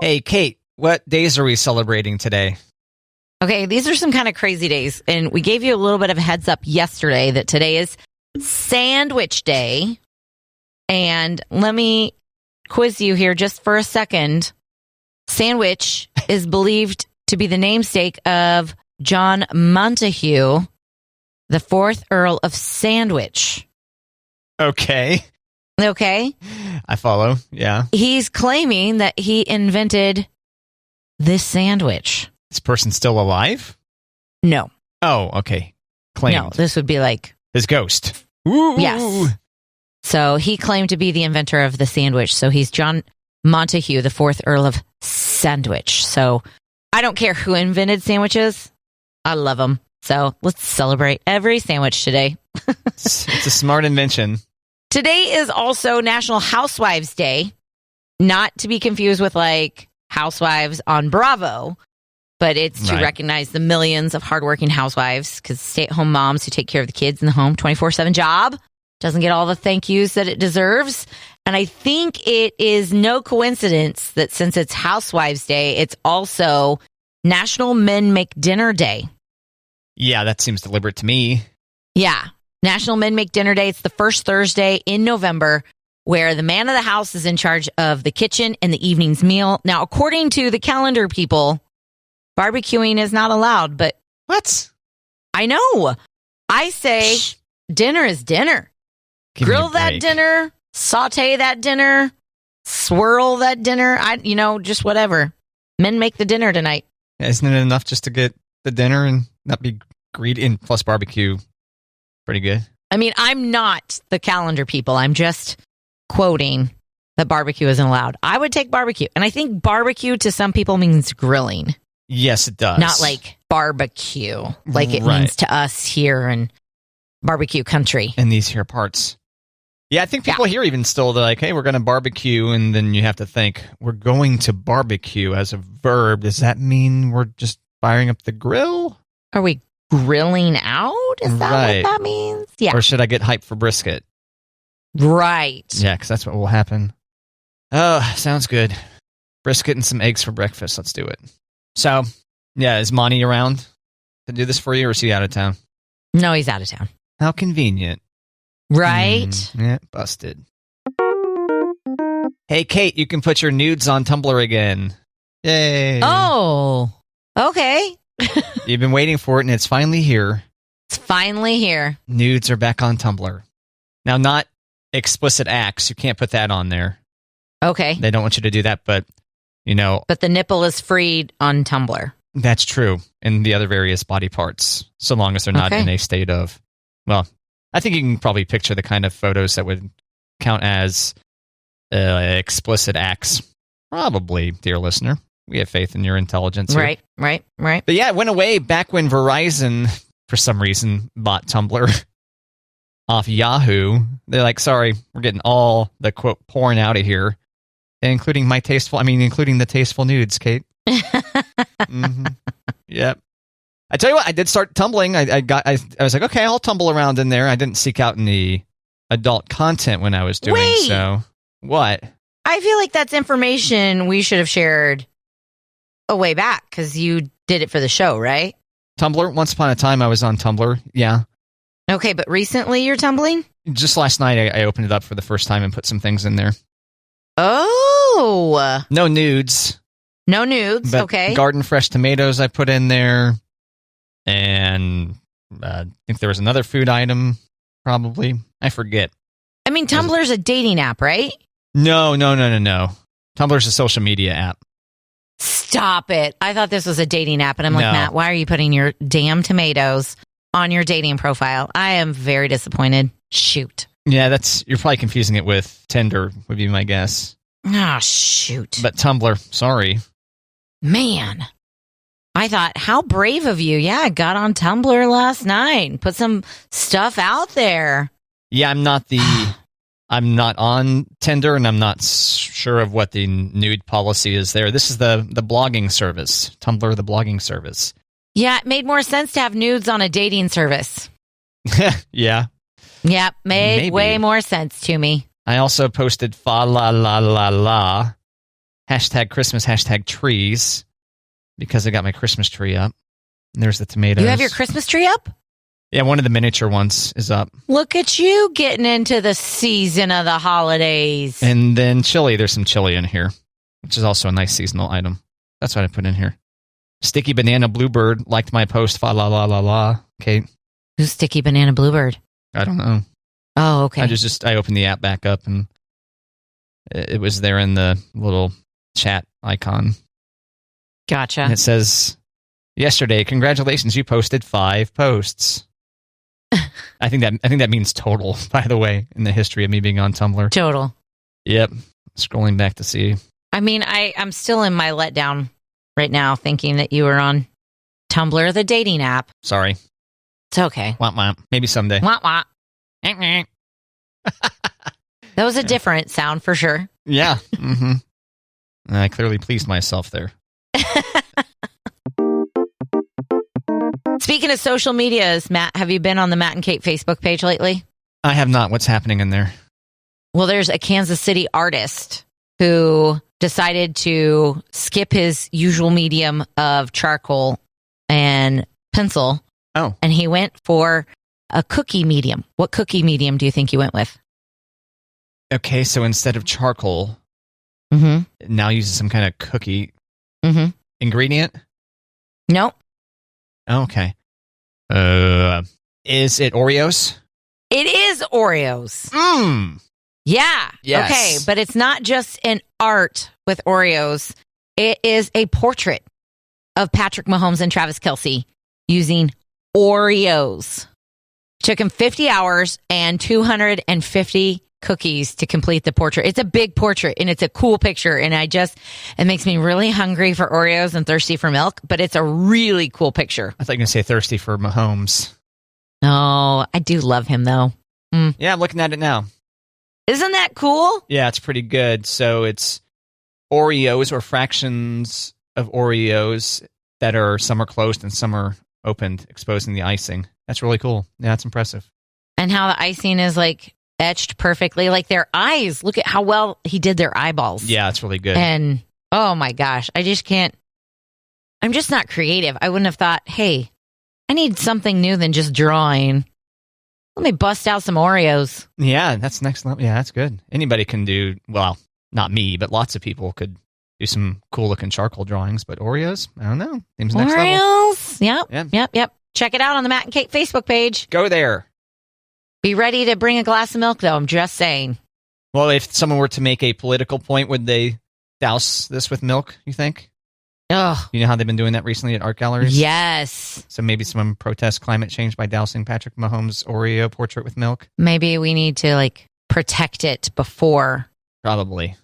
Hey, Kate, what days are we celebrating today? Okay, these are some kind of crazy days. And we gave you a little bit of a heads up yesterday that today is Sandwich Day. And let me quiz you here just for a second. Sandwich is believed to be the namesake of John Montague, the 4th Earl of Sandwich. Okay. Okay? I follow, yeah. He's claiming that he invented this sandwich. This person's still alive? No. Oh, okay. Claimed. No, this would be like... His ghost. Ooh. Yes. So he claimed to be the inventor of the sandwich. So he's John Montague, the 4th Earl of Sandwich. So I don't care who invented sandwiches. I love them. So let's celebrate every sandwich today. It's a smart invention. Today is also National Housewives Day. Not to be confused with like Housewives on Bravo, but it's to recognize the millions of hardworking housewives because stay-at-home moms who take care of the kids in the home, 24/7 job, doesn't get all the thank yous that it deserves. And I think it is no coincidence that since it's Housewives Day, it's also National Men Make Dinner Day. Yeah, that seems deliberate to me. Yeah. National Men Make Dinner Day. It's the first Thursday in November where the man of the house is in charge of the kitchen and the evening's meal. Now, according to the calendar people, barbecuing is not allowed, but... What? I know. I say dinner is dinner. Grill that dinner, saute that dinner, swirl that dinner, just whatever. Men make the dinner tonight. Isn't it enough just to get the dinner and not be greedy? And plus barbecue, pretty good. I mean, I'm not the calendar people. I'm just quoting that barbecue isn't allowed. I would take barbecue. And I think barbecue to some people means grilling. Yes, it does. Not like barbecue, like it means to us here in barbecue country. In these here parts. Yeah, I think people here even still, they're like, hey, we're going to barbecue. And then you have to think, we're going to barbecue as a verb. Does that mean we're just firing up the grill? Are we grilling out? Is that what that means? Yeah. Or should I get hyped for brisket? Right. Yeah, because that's what will happen. Oh, sounds good. Brisket and some eggs for breakfast. Let's do it. So, yeah, is Monty around to do this for you, or is he out of town? No, he's out of town. How convenient. Right? Yeah, busted. Hey, Kate, you can put your nudes on Tumblr again. Yay. Oh, okay. You've been waiting for it, and it's finally here. It's finally here. Nudes are back on Tumblr. Now, not explicit acts. You can't put that on there. Okay. They don't want you to do that, but, But the nipple is freed on Tumblr. That's true. And the other various body parts, so long as they're not in a state of, well, I think you can probably picture the kind of photos that would count as explicit acts. Probably, dear listener. We have faith in your intelligence here. Right. But yeah, it went away back when Verizon, for some reason, bought Tumblr off Yahoo. They're like, sorry, we're getting all the, quote, porn out of here, including the tasteful nudes, Kate. Mm-hmm. Yep. I tell you what, I did start tumbling. I was like, okay, I'll tumble around in there. I didn't seek out any adult content when I was doing so. What? I feel like that's information we should have shared a way back because you did it for the show, right? Tumblr. Once upon a time, I was on Tumblr. Yeah. Okay, but recently you're tumbling? Just last night, I opened it up for the first time and put some things in there. Oh. No nudes. No nudes, but okay. Garden fresh tomatoes I put in there. And I think there was another food item, probably. I forget. I mean, Tumblr's a dating app, right? No. Tumblr's a social media app. Stop it. I thought this was a dating app. And I'm like, Matt, why are you putting your damn tomatoes on your dating profile? I am very disappointed. Shoot. Yeah, you're probably confusing it with Tinder, would be my guess. Oh, shoot. But Tumblr, sorry. Man. I thought, how brave of you. Yeah, I got on Tumblr last night and put some stuff out there. Yeah, I'm not on Tinder, and I'm not sure of what the nude policy is there. This is the blogging service, Tumblr, the blogging service. Yeah, it made more sense to have nudes on a dating service. Yeah. Yeah, made way more sense to me. I also posted fa la la la la Hashtag Christmas, hashtag trees, because I got my Christmas tree up. And there's the tomatoes. You have your Christmas tree up? Yeah, one of the miniature ones is up. Look at you getting into the season of the holidays. And then chili. There's some chili in here, which is also a nice seasonal item. That's what I put in here. Sticky Banana Bluebird liked my post. Fa la la la la. Kate. Who's Sticky Banana Bluebird? I don't know. Oh, okay. I opened the app back up and it was there in the little chat icon. Gotcha. And it says, yesterday, congratulations, you posted 5 posts. I think that means total, by the way, in the history of me being on Tumblr. Total. Yep. Scrolling back to see. I mean, I'm still in my letdown right now thinking that you were on Tumblr, the dating app. Sorry. It's okay. Womp womp. Maybe someday. Womp womp. That was a different sound for sure. Yeah. Mm-hmm. I clearly pleased myself there. Speaking of social medias, Matt, have you been on the Matt and Kate Facebook page lately? I have not. What's happening in there? Well, there's a Kansas City artist who decided to skip his usual medium of charcoal and pencil. Oh. And he went for a cookie medium. What cookie medium do you think he went with? Okay, so instead of charcoal, now uses some kind of cookie ingredient? Nope. Okay. Is it Oreos? It is Oreos. Yeah. Yes. Okay, but it's not just an art with Oreos. It is a portrait of Patrick Mahomes and Travis Kelce using Oreos. Took him 50 hours and 250 cookies to complete the portrait. It's a big portrait and it's a cool picture. And it makes me really hungry for Oreos and thirsty for milk, but it's a really cool picture. I thought you were going to say thirsty for Mahomes. No, I do love him though. Yeah, I'm looking at it now. Isn't that cool? Yeah, it's pretty good. So it's Oreos or fractions of Oreos that are some are closed and some are opened, exposing the icing. That's really cool. Yeah, that's impressive. And how the icing is like etched perfectly, like their eyes. Look at how well he did their eyeballs. Yeah, it's really good. And oh my gosh, I just can't. I'm just not creative. I wouldn't have thought, hey, I need something new than just drawing. Let me bust out some Oreos. Yeah, that's next level. Yeah, that's good. Anybody can do, well, not me, but lots of people could do some cool looking charcoal drawings. But Oreos, I don't know. Seems next level. Oreos? Yep. Check it out on the Matt and Kate Facebook page. Go there. Be ready to bring a glass of milk, though. I'm just saying. Well, if someone were to make a political point, would they douse this with milk, you think? Oh, You know how they've been doing that recently at art galleries? yes. So maybe someone protests climate change by dousing Patrick Mahomes' Oreo portrait with milk? Maybe we need to protect it before Probably.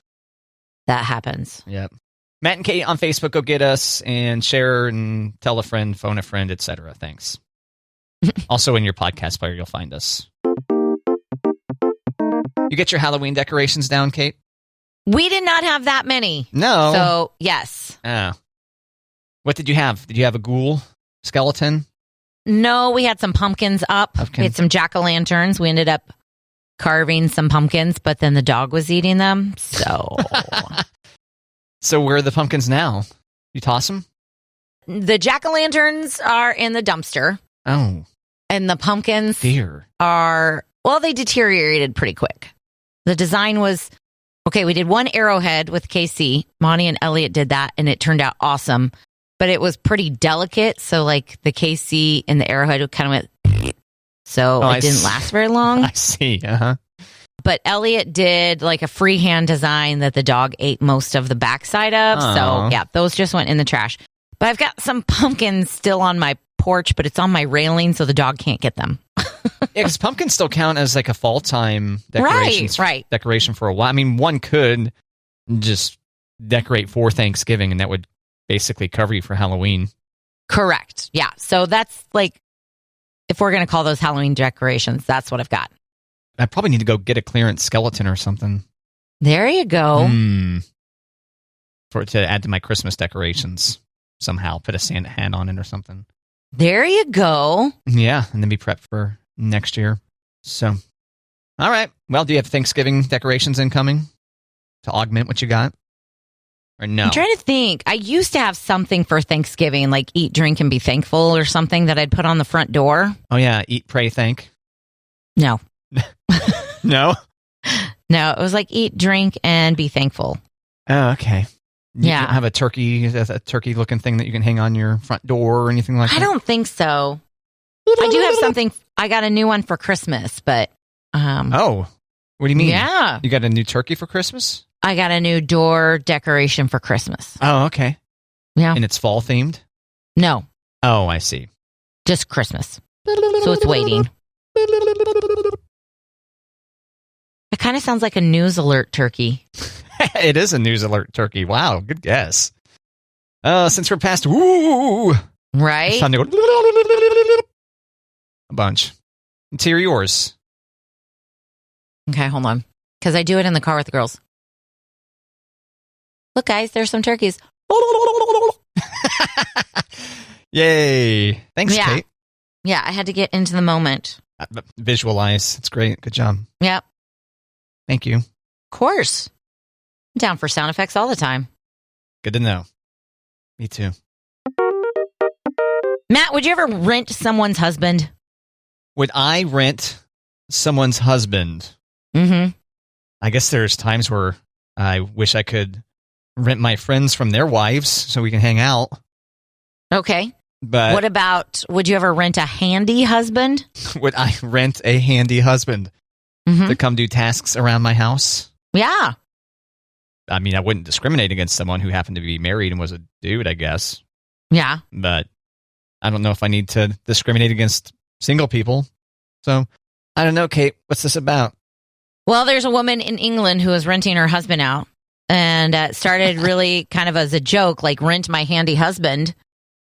that happens. Yep. Matt and Kate on Facebook, go get us and share and tell a friend, phone a friend, etc. Thanks. Also in your podcast player, you'll find us. You get your Halloween decorations down, Kate? We did not have that many. No. So, yes. Oh. What did you have? Did you have a ghoul skeleton? No, we had some pumpkins up. Pumpkin. We had some jack-o'-lanterns. We ended up carving some pumpkins, but then the dog was eating them. So, So where are the pumpkins now? You toss them? the jack-o'-lanterns are in the dumpster, Oh, and the pumpkins dear. are, well, they deteriorated pretty quick. The design was, okay, we did one arrowhead with KC. Monty and Elliot did that, and it turned out awesome. But it was pretty delicate, so the KC and the arrowhead kind of went, so it didn't last very long. I see, uh-huh. But Elliot did a freehand design that the dog ate most of the backside of. Aw. So, yeah, those just went in the trash. But I've got some pumpkins still on my porch, but it's on my railing, so the dog can't get them. Yeah, because pumpkins still count as a fall time decoration. Right. Decoration for a while. I mean, one could just decorate for Thanksgiving, and that would basically cover you for Halloween. Correct. Yeah. So that's if we're going to call those Halloween decorations, that's what I've got. I probably need to go get a clearance skeleton or something. There you go. To add to my Christmas decorations somehow. Put a Santa hat on it or something. There you go. Yeah, and then be prepped for next year. So, all right. Well, do you have Thanksgiving decorations incoming to augment what you got? Or no? I'm trying to think. I used to have something for Thanksgiving, like eat, drink, and be thankful or something that I'd put on the front door. Oh, yeah. Eat, pray, thank. No. No? No, it was like eat, drink, and be thankful. Oh, okay. You Yeah. don't have a turkey-looking thing that you can hang on your front door or anything like that? I don't think so. I do have something. I got a new one for Christmas, but... Oh, what do you mean? Yeah. You got a new turkey for Christmas? I got a new door decoration for Christmas. Oh, okay. Yeah. And it's fall-themed? No, Oh, I see. just Christmas. So it's waiting. It kind of sounds like a news alert turkey. It is a news alert turkey. Wow, good guess. Since we're past woo, it's Right? time to go a bunch. Let's hear yours. Okay, hold on. Because I do it in the car with the girls. Look, guys, there's some turkeys. Yay. Thanks, Yeah. Kate. Yeah, I had to get into the moment. Visualize. It's great. Good job. Yep, Thank you. of course. I'm down for sound effects all the time. Good to know. Me too. Matt, would you ever rent someone's husband? Would I rent someone's husband? Mm-hmm. I guess there's times where I wish I could rent my friends from their wives so we can hang out. Okay. But What about, would you ever rent a handy husband? would I rent a handy husband Mm-hmm. to come do tasks around my house? Yeah. I mean, I wouldn't discriminate against someone who happened to be married and was a dude, I guess. Yeah. But I don't know if I need to discriminate against single people. So I don't know, Kate. What's this about? Well, there's a woman in England who is renting her husband out and started really kind of as a joke, like rent my handy husband.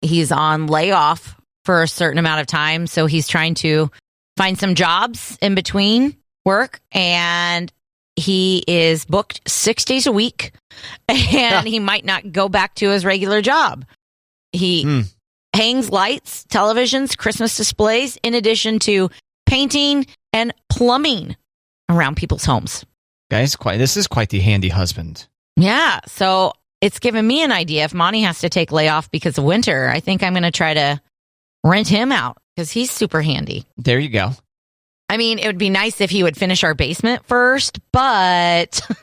He's on layoff for a certain amount of time. So he's trying to find some jobs in between work, and he is booked 6 days a week and he might not go back to his regular job. He hangs lights, televisions, Christmas displays, in addition to painting and plumbing around people's homes. Guys, this is quite the handy husband. Yeah. So it's given me an idea. If Monty has to take layoff because of winter, I think I'm going to try to rent him out because he's super handy. There you go. I mean, it would be nice if he would finish our basement first, but Do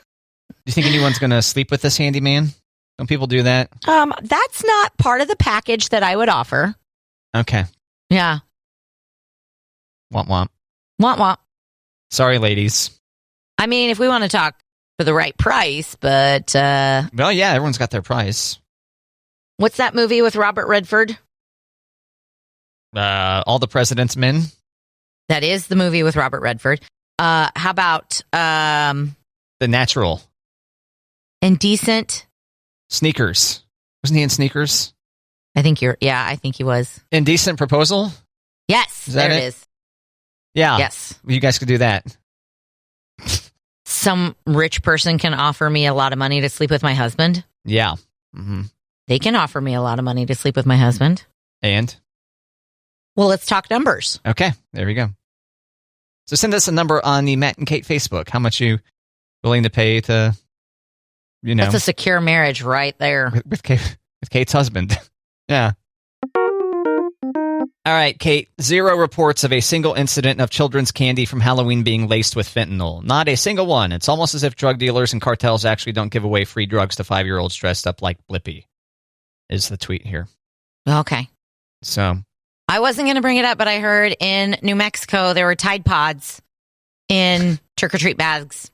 you think anyone's going to sleep with this handyman? Don't people do that? that's not part of the package that I would offer. Okay. Yeah. Womp womp. Want, want. Sorry, ladies. I mean, if we want to talk for the right price, but Well, yeah, everyone's got their price. what's that movie with Robert Redford? All the President's Men. That is the movie with Robert Redford. How about The Natural. Indecent? Sneakers. Wasn't he in Sneakers? I think he was. Indecent Proposal? Yes, Is that there it? it is. Yeah. Yes. You guys could do that. Some rich person can offer me a lot of money to sleep with my husband. Yeah. Mm-hmm. They can offer me a lot of money to sleep with my husband. And? Well, let's talk numbers. Okay, there we go. So send us a number on the Matt and Kate Facebook. How much you willing to pay to, That's a secure marriage right there. with Kate's husband. Yeah. All right, Kate. 0 reports of a single incident of children's candy from Halloween being laced with fentanyl. Not a single one. It's almost as if drug dealers and cartels actually don't give away free drugs to 5-year-olds dressed up like Blippi, is the tweet here. Okay. So I wasn't going to bring it up, but I heard in New Mexico there were Tide Pods in trick-or-treat bags.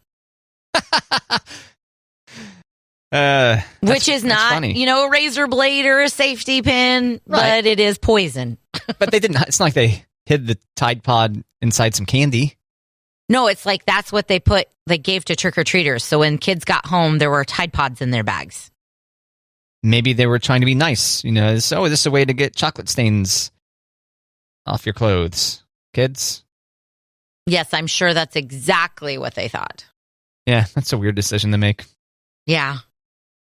Which is not, funny. a razor blade or a safety pin, Right. but it is poison. But they didn't. It's not like they hid the Tide Pod inside some candy. No, it's like that's what they gave to trick-or-treaters. So when kids got home, there were Tide Pods in their bags. Maybe they were trying to be nice. This is a way to get chocolate stains off your clothes. Kids? Yes, I'm sure that's exactly what they thought. Yeah, that's a weird decision to make. Yeah.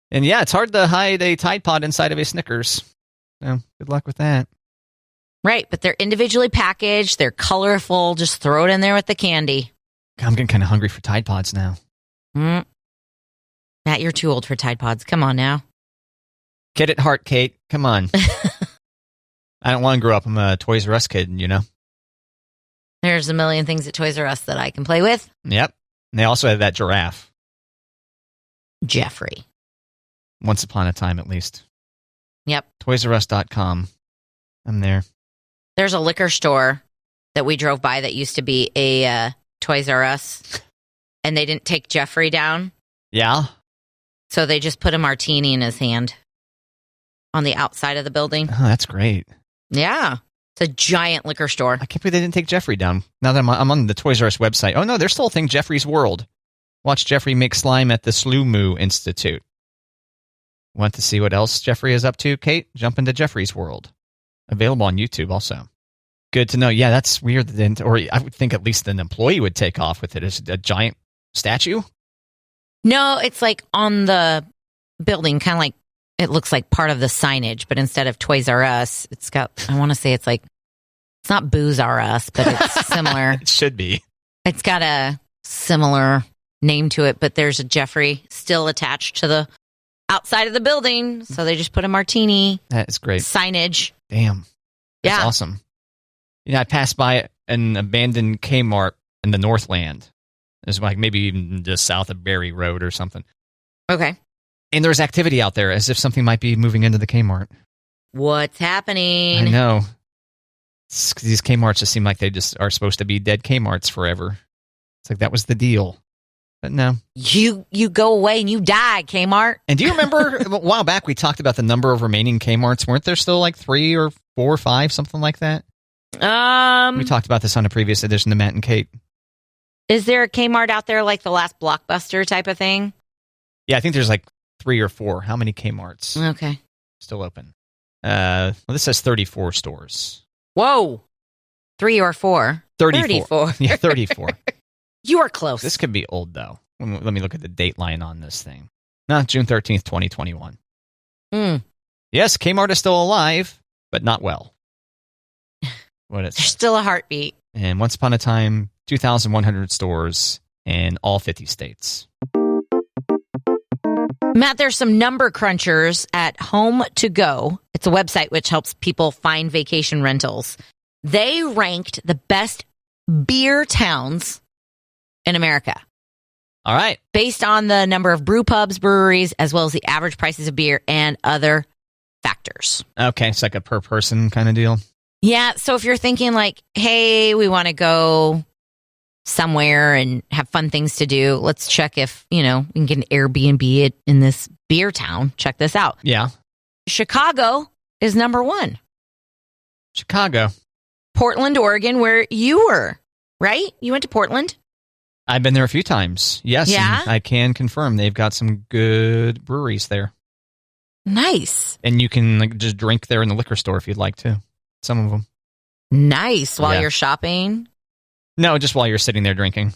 And yeah, it's hard to hide a Tide Pod inside of a Snickers. So good luck with that. Right, but they're individually packaged. They're colorful. Just throw it in there with the candy. I'm getting kind of hungry for Tide Pods now. Mm. Matt, you're too old for Tide Pods. Come on now. Kid at heart, Kate. Come on. I don't want to grow up. I'm a Toys R Us kid, you know? There's a million things at Toys R Us that I can play with. Yep. And they also had that giraffe. Jeffrey. Once upon a time, at least. Yep. ToysRUs.com. I'm there. There's a liquor store that we drove by that used to be a Toys R Us, and they didn't take Jeffrey down. Yeah? So they just put a martini in his hand on the outside of the building. Oh, that's great. Yeah. It's a giant liquor store. I can't believe they didn't take Jeffrey down. Now that I'm on the Toys R Us website. Oh, no, there's still a thing, Jeffrey's World. Watch Jeffrey make slime at the Sloo Moo Institute. Want to see what else Jeffrey is up to, Kate? Jump into Jeffrey's World. Available on YouTube also. Good to know. Yeah, that's weird. Or I would think at least an employee would take off with it. Is it a giant statue? No, it's like on the building, kind of like it looks like part of the signage, but instead of Toys R Us, it's got, I want to say it's like, it's not Booze R Us, but it's similar. It should be. It's got a similar name to it, but there's a Jeffrey still attached to the outside of the building. So they just put a martini. That is great. Signage. Damn. That's yeah. awesome. You know, I passed by an abandoned Kmart in the Northland. It's like maybe even just south of Berry Road or something. Okay. And there's activity out there as if something might be moving into the Kmart. What's happening? I know. These Kmarts just seem like they just are supposed to be dead Kmarts forever. It's like that was the deal. But no. You go away and you die, Kmart. And do you remember a while back we talked about the number of remaining Kmarts? Weren't there still like 3 or 4 or 5, something like that? We talked about this on a previous edition of Matt and Kate. Is there a Kmart out there like the last Blockbuster type of thing? Yeah, I think there's like 3 or 4. How many Kmarts? Okay. Still open. Well, this says 34 stores. Whoa. 3 or 4? 34. Yeah, 34. You are close. This could be old, though. Let me look at the date line on this thing. No, June 13th, 2021. Yes, Kmart is still alive, but not well. What it says. There's still a heartbeat. And once upon a time, 2,100 stores in all 50 states. Matt, there's some number crunchers at Home to Go. It's a website which helps people find vacation rentals. They ranked the best beer towns in America. All right. Based on the number of brew pubs, breweries, as well as the average prices of beer and other factors. Okay, it's like a per person kind of deal. Yeah, so if you're thinking like, hey, we want to go somewhere and have fun things to do, let's check if, we can get an Airbnb in this beer town. Check this out. Yeah. Chicago is number 1. Chicago. Portland, Oregon, where you were, right? You went to Portland? I've been there a few times. Yes. Yeah? I can confirm they've got some good breweries there. Nice. And you can just drink there in the liquor store if you'd like to. Some of them. Nice. While you're shopping? No, just while you're sitting there drinking.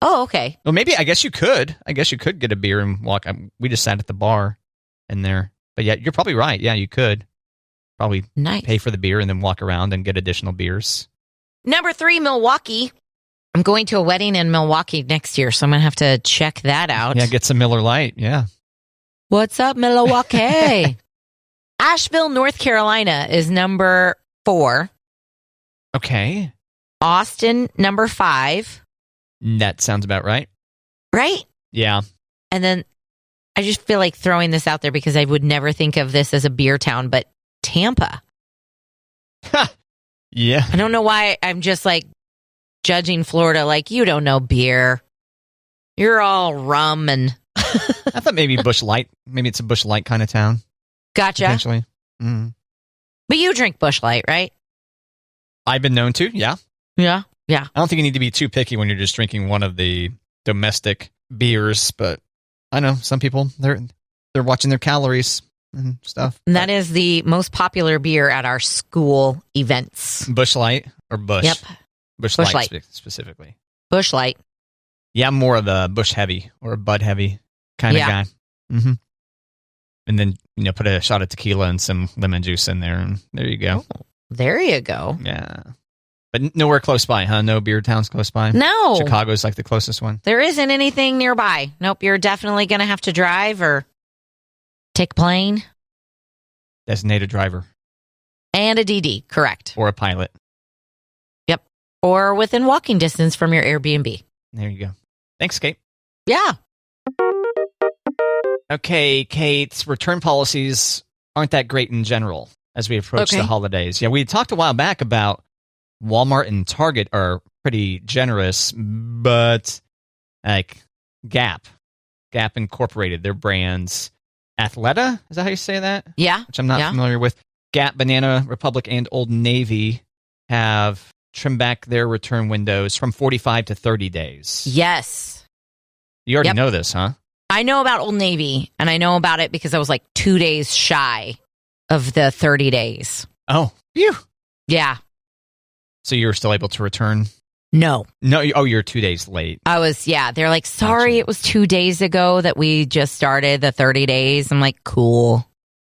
Oh, okay. Well, maybe, I guess you could. I guess you could get a beer and walk. We just sat at the bar in there. But yeah, you're probably right. Yeah, you could. Probably pay for the beer and then walk around and get additional beers. Number 3, Milwaukee. I'm going to a wedding in Milwaukee next year, so I'm going to have to check that out. Yeah, get some Miller Lite. Yeah. What's up, Milwaukee? Asheville, North Carolina is number 4. Okay. Austin, number 5. That sounds about right. Right? Yeah. And then I just feel like throwing this out there because I would never think of this as a beer town, but Tampa. Yeah. I don't know why I'm just like judging Florida like, you don't know beer. You're all rum and... I thought maybe Busch Light. Maybe it's a Busch Light kind of town. Gotcha. Potentially. Mm. But you drink Busch Light, right? I've been known to, yeah. Yeah. I don't think you need to be too picky when you're just drinking one of the domestic beers, but I know some people, they're watching their calories and stuff. And that is the most popular beer at our school events. Busch Light or Busch? Yep. Busch Busch Light Light. Specifically. Busch Light. Yeah, I'm more of a Busch Heavy or a Bud Heavy kind of guy. Mm-hmm. And then, put a shot of tequila and some lemon juice in there, and there you go. Oh, there you go. Yeah. But nowhere close by, huh? No beer towns close by? No. Chicago's like the closest one. There isn't anything nearby. Nope, you're definitely going to have to drive or take a plane. Designated driver. And a DD, correct. Or a pilot. Yep. Or within walking distance from your Airbnb. There you go. Thanks, Kate. Yeah. Okay, Kate, return policies aren't that great in general as we approach the holidays. Yeah, we talked a while back about Walmart and Target are pretty generous, but like Gap Incorporated, their brands, Athleta, is that how you say that? Yeah. Which I'm not familiar with. Gap, Banana Republic, and Old Navy have trimmed back their return windows from 45 to 30 days. Yes. You already know this, huh? I know about Old Navy, and I know about it because I was like 2 days shy of the 30 days. Oh, phew. Yeah. So you were still able to return? No. You're 2 days late. I was, They're like, sorry, It was 2 days ago that we just started the 30 days. I'm like, cool.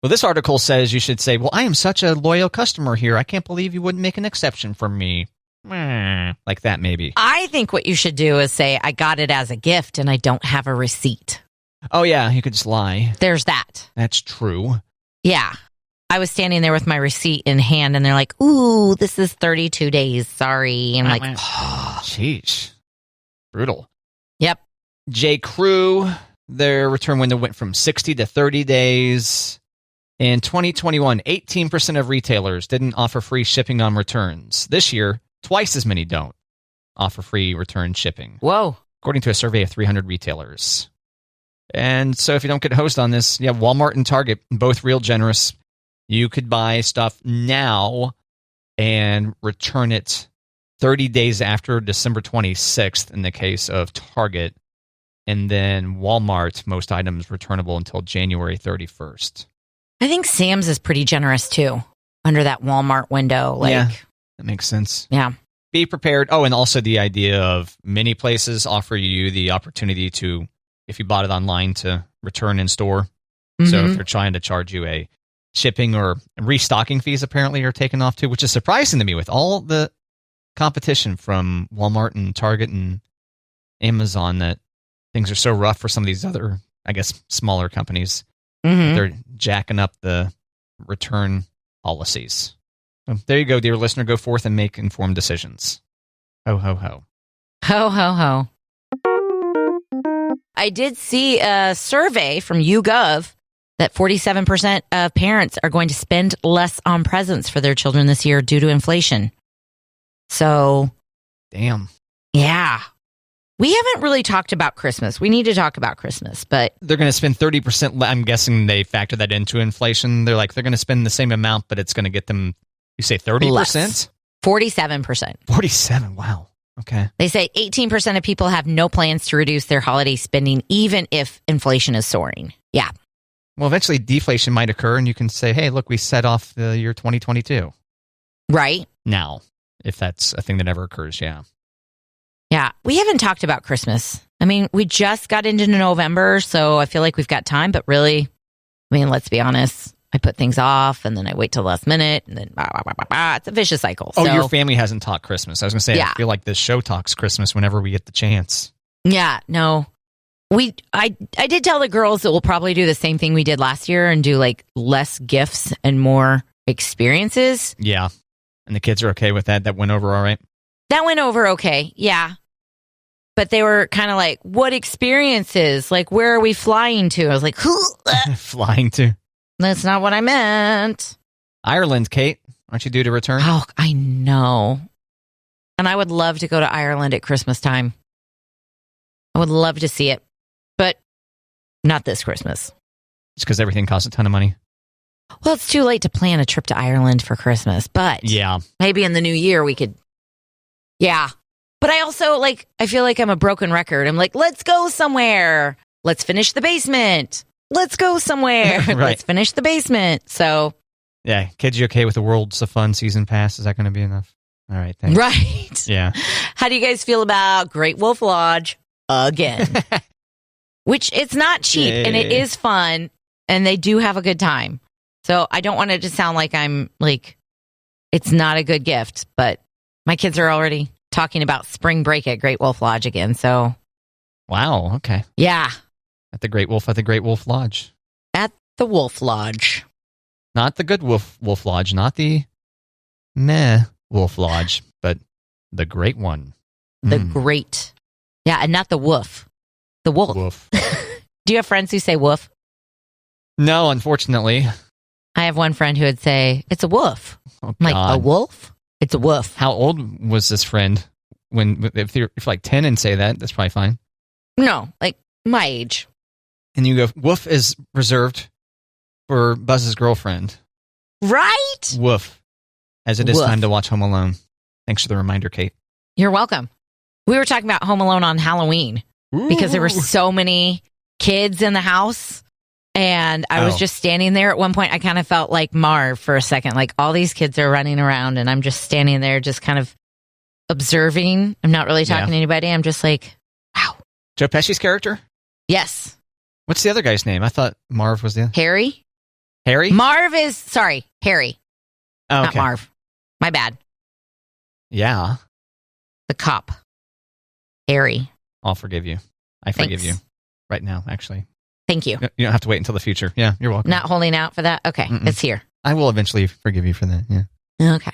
Well, this article says you should say, well, I am such a loyal customer here. I can't believe you wouldn't make an exception for me. Like that, maybe. I think what you should do is say, I got it as a gift and I don't have a receipt. Oh, yeah, you could just lie. There's that. That's true. Yeah. I was standing there with my receipt in hand, and they're like, ooh, this is 32 days. Sorry. And I'm like, oh, jeez. Brutal. Yep. J. Crew, their return window went from 60 to 30 days. In 2021, 18% of retailers didn't offer free shipping on returns. This year, twice as many don't offer free return shipping. Whoa. According to a survey of 300 retailers. And so if you don't get hosed on this, Walmart and Target, both real generous. You could buy stuff now and return it 30 days after December 26th in the case of Target. And then Walmart, most items returnable until January 31st. I think Sam's is pretty generous too, under that Walmart window. Yeah, that makes sense. Yeah. Be prepared. Oh, and also the idea of many places offer you the opportunity to, if you bought it online, to return in store. Mm-hmm. So if they're trying to charge you a shipping or restocking fees, apparently are taken off too, which is surprising to me with all the competition from Walmart and Target and Amazon that things are so rough for some of these other, I guess, smaller companies. Mm-hmm. They're jacking up the return policies. So there you go, dear listener. Go forth and make informed decisions. Ho, ho, ho. Ho, ho, ho. I did see a survey from YouGov that 47% of parents are going to spend less on presents for their children this year due to inflation. So, damn. Yeah. We haven't really talked about Christmas. We need to talk about Christmas, but they're going to spend 30%. I'm guessing they factor that into inflation. They're going to spend the same amount, but it's going to get them, you say 30%? Less. 47%. 47. Wow. Okay. They say 18% of people have no plans to reduce their holiday spending, even if inflation is soaring. Yeah. Well, eventually deflation might occur, and you can say, hey, look, we set off the year 2022. Right. Now, if that's a thing that ever occurs, yeah. Yeah. We haven't talked about Christmas. I mean, we just got into November, so I feel like we've got time, but really, let's be honest. I put things off, and then I wait till the last minute, and then it's a vicious cycle. Oh, your family hasn't talked Christmas. I was going to say, I feel like this show talks Christmas whenever we get the chance. Yeah, no. I did tell the girls that we'll probably do the same thing we did last year and do like less gifts and more experiences. Yeah. And the kids are okay with that? That went over all right? That went over okay, yeah. But they were kind of like, what experiences? Like, where are we flying to? I was like, flying to? That's not what I meant. Ireland, Kate. Aren't you due to return? Oh, I know. And I would love to go to Ireland at Christmas time. I would love to see it. But not this Christmas. It's because everything costs a ton of money. Well, it's too late to plan a trip to Ireland for Christmas. But yeah, maybe in the new year we could. Yeah. But I also, I feel like I'm a broken record. I'm like, let's go somewhere. Let's finish the basement. Let's go somewhere. Right. Let's finish the basement. So. Yeah. Kids, you okay with the Worlds of Fun season pass? Is that going to be enough? All right. Thanks. Right. Yeah. How do you guys feel about Great Wolf Lodge again? Which it's not cheap and it is fun and they do have a good time. So I don't want it to sound like I'm it's not a good gift, but My kids are already talking about spring break at Great Wolf Lodge again. So, wow. Okay. Yeah. At the Great Wolf Lodge. At the Wolf Lodge. Not the good Wolf Lodge, not the meh Wolf Lodge, but the great one. The great. Yeah, and not the woof. The wolf. Woof. Do you have friends who say woof? No, unfortunately. I have one friend who would say, it's a woof. Oh, I'm like, a wolf? It's a woof. How old was this friend? If you're like 10 and say that, that's probably fine. No, like my age. And you go, woof is reserved for Buzz's girlfriend. Right? Woof. As it is Woof. time to watch Home Alone. Thanks for the reminder, Kate. You're welcome. We were talking about Home Alone on Halloween because there were so many kids in the house. And I was just standing there. At one point, I kind of felt like Marv for a second. Like all these kids are running around and I'm just standing there just kind of observing. I'm not really talking to anybody. I'm just like, wow. Joe Pesci's character? Yes. What's the other guy's name? I thought Marv was the... Harry? Harry? Marv is... Sorry, Harry. Oh, not Marv. My bad. Yeah. The cop. Harry. I'll forgive you. I forgive you. Right now, actually. Thank you. You don't have to wait until the future. Yeah, you're welcome. Not holding out for that? Okay, it's here. I will eventually forgive you for that, yeah. Okay.